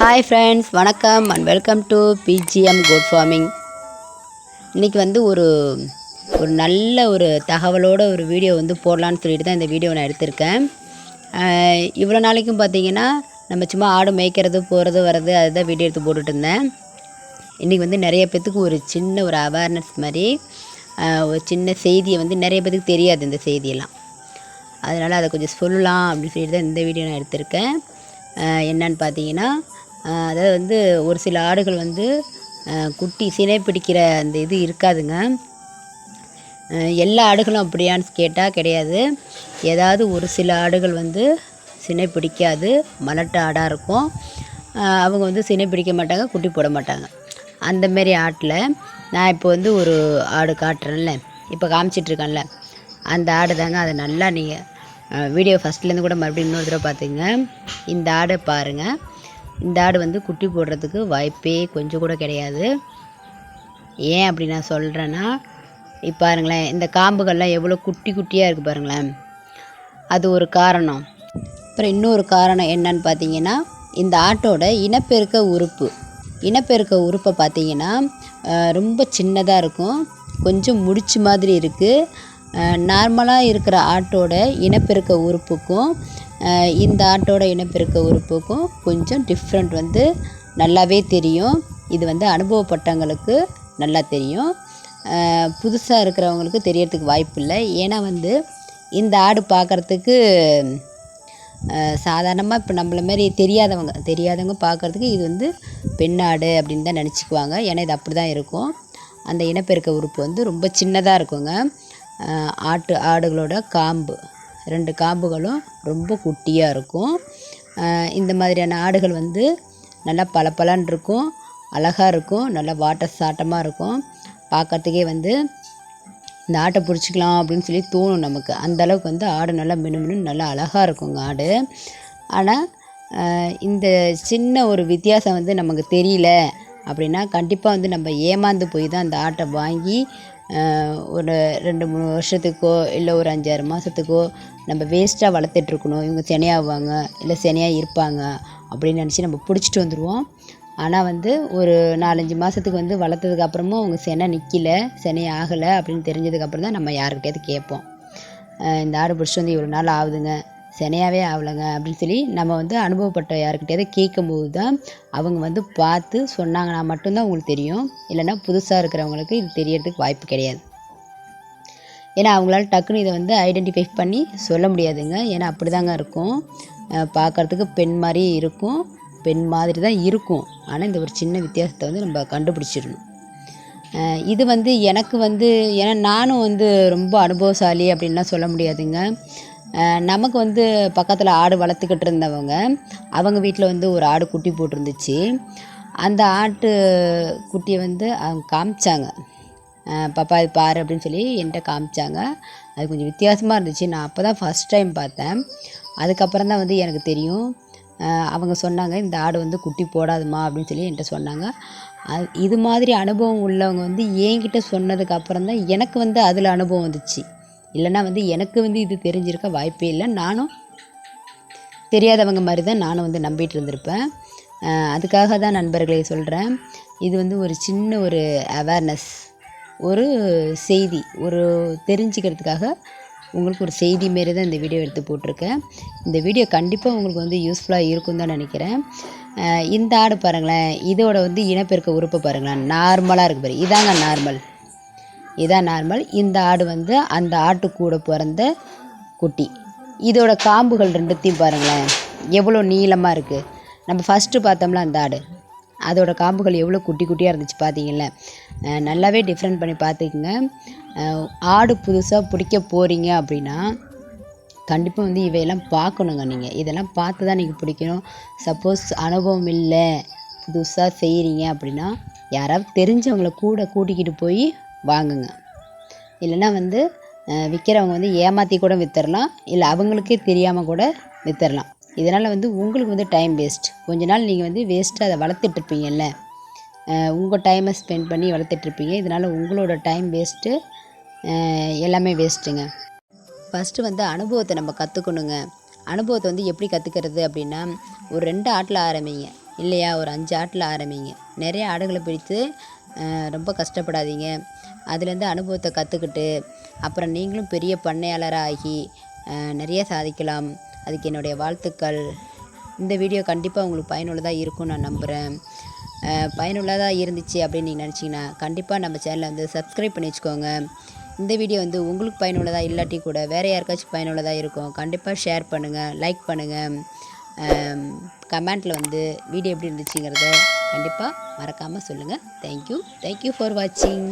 Hi friends, வணக்கம் and welcome to BGM good farming. இன்றைக்கி வந்து ஒரு நல்ல ஒரு தகவலோட ஒரு வீடியோ வந்து போடலான்னு சொல்லிட்டு தான் இந்த வீடியோ நான் எடுத்திருக்கேன். இவ்வளோ நாளைக்கும் பார்த்தீங்கன்னா நம்ம சும்மா ஆடு மேய்க்கிறது போகிறது வர்றது அதுதான் வீடியோ எடுத்து போட்டுட்டு இருந்தேன். இன்றைக்கி வந்து நிறைய பேர்த்துக்கு ஒரு சின்ன ஒரு அவேர்னஸ் மாதிரி ஒரு சின்ன செய்தியை வந்து நிறைய பேர்த்துக்கு தெரியாது இந்த செய்தியெல்லாம். அதனால் அதை கொஞ்சம் சொல்லலாம் அப்படின்னு சொல்லிட்டு தான் இந்த வீடியோ நான் எடுத்திருக்கேன். என்னன்னு பார்த்தீங்கன்னா, அதாவது வந்து ஒரு சில ஆடுகள் வந்து குட்டி சினை பிடிக்கிற அந்த இது இருக்காதுங்க. எல்லா ஆடுகளும் அப்படியான்னு கேட்டால் கிடையாது. ஏதாவது ஒரு சில ஆடுகள் வந்து சினை பிடிக்காது, மலட்டு ஆடாக இருக்கும். அவங்க வந்து சினை பிடிக்க மாட்டாங்க, குட்டி போட மாட்டாங்க. அந்தமாரி ஆட்டில் நான் இப்போ வந்து ஒரு ஆடு காட்டுறேன்ல, இப்போ காமிச்சிட்ருக்கேன்ல, அந்த ஆடு தாங்க. அதை நல்லா நீங்கள் வீடியோ ஃபஸ்ட்லேருந்து கூட மறுபடியும் இன்னொரு தடவை பார்த்துங்க. இந்த ஆடை பாருங்கள். இந்த ஆடு வந்து குட்டி போடுறதுக்கு வாய்ப்பே கொஞ்சம் கூட கிடையாது. ஏன் அப்படி நான் சொல்கிறேன்னா, இப்போ பாருங்களேன், இந்த காம்புகள்லாம் எவ்வளோ குட்டி குட்டியாக இருக்குது பாருங்களேன். அது ஒரு காரணம். அப்புறம் இன்னொரு காரணம் என்னன்னு பார்த்தீங்கன்னா, இந்த ஆட்டோட இனப்பெருக்க உறுப்பை பார்த்தீங்கன்னா ரொம்ப சின்னதாக இருக்கும், கொஞ்சம் முடிச்சு மாதிரி இருக்குது. நார்மலாக இருக்கிற ஆட்டோட இனப்பெருக்க உறுப்புக்கும் இந்த ஆட்டோட இனப்பெருக்க உறுப்புக்கும் கொஞ்சம் டிஃப்ரெண்ட் வந்து நல்லாவே தெரியும். இது வந்து அனுபவப்பட்டவங்களுக்கு நல்லா தெரியும். புதுசாக இருக்கிறவங்களுக்கு தெரியறதுக்கு வாய்ப்பு இல்லை. ஏன்னா வந்து இந்த ஆடு பார்க்குறதுக்கு சாதாரணமாக இப்போ நம்மள மாரி தெரியாதவங்க பார்க்குறதுக்கு இது வந்து பெண் ஆடு அப்படின்னு தான் நினச்சிக்குவாங்க. ஏன்னா இது அப்படி தான் இருக்கும். அந்த இனப்பெருக்க உறுப்பு வந்து ரொம்ப சின்னதாக இருக்குங்க. ஆடுகளோட காம்பு 2 காம்புகளும் ரொம்ப குட்டியாக இருக்கும். இந்த மாதிரியான ஆடுகள் வந்து நல்லா பளபளன்னு இருக்கும், அழகாக இருக்கும், நல்லா சாட்டமாக இருக்கும். பார்க்கறதுக்கே வந்து இந்த ஆட்டை பிடிச்சிக்கலாம் அப்படின்னு சொல்லி தோணும் நமக்கு. அந்தளவுக்கு வந்து ஆடு நல்லா மினுமினு நல்லா அழகாக இருக்குங்க ஆடு. ஆனால் இந்த சின்ன ஒரு வித்தியாசம் வந்து நமக்கு தெரியல அப்படின்னா கண்டிப்பாக வந்து நம்ம ஏமாந்து போய் தான் அந்த ஆட்டை வாங்கி ஒரு 2-3 வருஷத்துக்கோ இல்லை ஒரு 5-6 மாதத்துக்கோ நம்ம வேஸ்ட்டாக வளர்த்துட்ருக்கணும். இவங்க சினையாகுவாங்க இல்லை சினையாக இருப்பாங்க அப்படின்னு நினச்சி நம்ம பிடிச்சிட்டு வந்துடுவோம். ஆனால் வந்து ஒரு 4-5 மாதத்துக்கு வந்து வளர்த்ததுக்கப்புறமும் அவங்க சினை ஆகலை அப்படின்னு தெரிஞ்சதுக்கப்புறம் தான் நம்ம யாருக்கிட்டையாவது கேட்போம். இந்த ஆடு பிடிச்சிட்டு வந்து இவ்வளோ நாள் ஆகுதுங்க, சினையாகவே ஆகலைங்க அப்படின்னு சொல்லி நம்ம வந்து அனுபவப்பட்ட யாருக்கிட்டையாவது கேட்கும்போது தான் அவங்க வந்து பார்த்து சொன்னாங்கன்னா மட்டும்தான் உங்களுக்கு தெரியும். இல்லைன்னா புதுசாக இருக்கிறவங்களுக்கு இது தெரியறதுக்கு வாய்ப்பு கிடையாது. ஏன்னா அவங்களால டக்குன்னு இதை வந்து ஐடென்டிஃபை பண்ணி சொல்ல முடியாதுங்க. ஏன்னா அப்படி தாங்க இருக்கும். பார்க்குறதுக்கு பெண் மாதிரி இருக்கும், பெண் மாதிரி தான் இருக்கும். ஆனால் இந்த ஒரு சின்ன வித்தியாசத்தை வந்து நம்ம கண்டுபிடிச்சிடணும். இது வந்து எனக்கு வந்து ஏன்னா நானும் வந்து ரொம்ப அனுபவசாலி அப்படின்லாம் சொல்ல முடியாதுங்க. நமக்கு வந்து பக்கத்தில் ஆடு வளர்த்துக்கிட்டு இருந்தவங்க, அவங்க வீட்டில் வந்து ஒரு ஆடு குட்டி போட்டிருந்துச்சு. அந்த ஆட்டு குட்டியை வந்து அவங்க காமிச்சாங்க. பாப்பா இது பாரு அப்படின்னு சொல்லி என்கிட்ட காமிச்சாங்க. அது கொஞ்சம் வித்தியாசமாக இருந்துச்சு. நான் அப்போ தான் ஃபஸ்ட் டைம் பார்த்தேன். அதுக்கப்புறம் தான் வந்து எனக்கு தெரியும். அவங்க சொன்னாங்க, இந்த ஆடு வந்து குட்டி போடாதுமா அப்படின்னு சொல்லி என்கிட்ட சொன்னாங்க. இது மாதிரி அனுபவம் உள்ளவங்க வந்து என்கிட்ட சொன்னதுக்கப்புறம் தான் எனக்கு வந்து அதில் அனுபவம் வந்துச்சு. இல்லைன்னா வந்து எனக்கு வந்து இது தெரிஞ்சிருக்க வாய்ப்பே இல்லை. நானும் தெரியாதவங்க மாதிரி தான் நானும் வந்து நம்பிட்டு இருந்திருப்பேன். அதுக்காக தான் நண்பர்களை சொல்கிறேன். இது வந்து ஒரு சின்ன ஒரு அவேர்னஸ், ஒரு செய்தி, ஒரு தெரிஞ்சுக்கிறதுக்காக உங்களுக்கு ஒரு செய்தி மாரி தான் இந்த வீடியோ எடுத்து போட்டிருக்கேன். இந்த வீடியோ கண்டிப்பாக உங்களுக்கு வந்து யூஸ்ஃபுல்லாக இருக்கும் தான் நினைக்கிறேன். இந்த ஆடு பாருங்களேன், இதோட வந்து இனப்பெருக்க உறுப்பு பாருங்களேன், நார்மலாக இருக்குது பாரு. இதான் நார்மல். இந்த ஆடு வந்து அந்த ஆட்டு கூட பிறந்த குட்டி. இதோட காம்புகள் 2த்தையும் பாருங்களேன் எவ்வளோ நீளமாக இருக்குது. நம்ம ஃபஸ்ட்டு பார்த்தோம்ல அந்த ஆடு, அதோட காம்புகள் எவ்வளோ குட்டி குட்டியாக இருந்துச்சு பார்த்தீங்கல்ல. நல்லாவே டிஃப்ரெண்ட் பண்ணி பார்த்துக்குங்க. ஆடு புதுசாக பிடிக்க போகிறீங்க அப்படின்னா கண்டிப்பாக வந்து இவையெல்லாம் பார்க்கணுங்க. நீங்கள் இதெல்லாம் பார்த்து தான் நீங்கள் பிடிக்கணும். சப்போஸ் அனுபவம் இல்லை, புதுசாக செய்கிறீங்க அப்படின்னா யாராவது தெரிஞ்சவங்கள கூட கூட்டிக்கிட்டு போய் வாங்குங்க. இல்லைன்னா வந்து விற்கிறவங்க வந்து ஏமாற்றி கூட விற்றுறலாம், இல்லை அவங்களுக்கே தெரியாமல் கூட விற்றுறலாம். இதனால் வந்து உங்களுக்கு வந்து டைம் வேஸ்ட். கொஞ்ச நாள் நீங்கள் வந்து வேஸ்ட்டாக அதை வளர்த்துட்ருப்பீங்கல்ல, உங்கள் டைமை ஸ்பெண்ட் பண்ணி வளர்த்துட்ருப்பீங்க. இதனால் உங்களோட டைம் வேஸ்ட்டு, எல்லாமே வேஸ்ட்டுங்க. ஃபஸ்ட்டு வந்து அனுபவத்தை நம்ம கற்றுக்கணுங்க. அனுபவத்தை வந்து எப்படி கற்றுக்கிறது அப்படின்னா, ஒரு 2 ஆட்டில் ஆரம்பிங்க. இல்லையா ஒரு 5 ஆட்டில் ஆரம்பிங்க. நிறைய ஆடுகளை பிடித்து ரொம்ப கஷ்டப்படாதீங்க. அதுலேருந்து அனுபவத்தை கற்றுக்கிட்டு அப்புறம் நீங்களும் பெரிய பண்ணையாளராக ஆகி நிறைய சாதிக்கலாம். அதுக்கு என்னுடைய வாழ்த்துக்கள். இந்த வீடியோ கண்டிப்பாக உங்களுக்கு பயனுள்ளதாக இருக்கும்னு நான் நம்புகிறேன். பயனுள்ளதாக இருந்துச்சு அப்படின்னு நீங்கள் நினச்சிங்கன்னா கண்டிப்பாக நம்ம சேனலை வந்து சப்ஸ்கிரைப் பண்ணி வச்சுக்கோங்க. இந்த வீடியோ வந்து உங்களுக்கு பயனுள்ளதாக இல்லாட்டி கூட வேறு யாருக்காச்சும் பயனுள்ளதாக இருக்கும். கண்டிப்பாக ஷேர் பண்ணுங்கள், லைக் பண்ணுங்கள். கமெண்ட்டில் வந்து வீடியோ எப்படி இருந்துச்சுங்கிறத கண்டிப்பாக மறக்காமல் சொல்லுங்கள். தேங்க்யூ ஃபார் வாட்சிங்.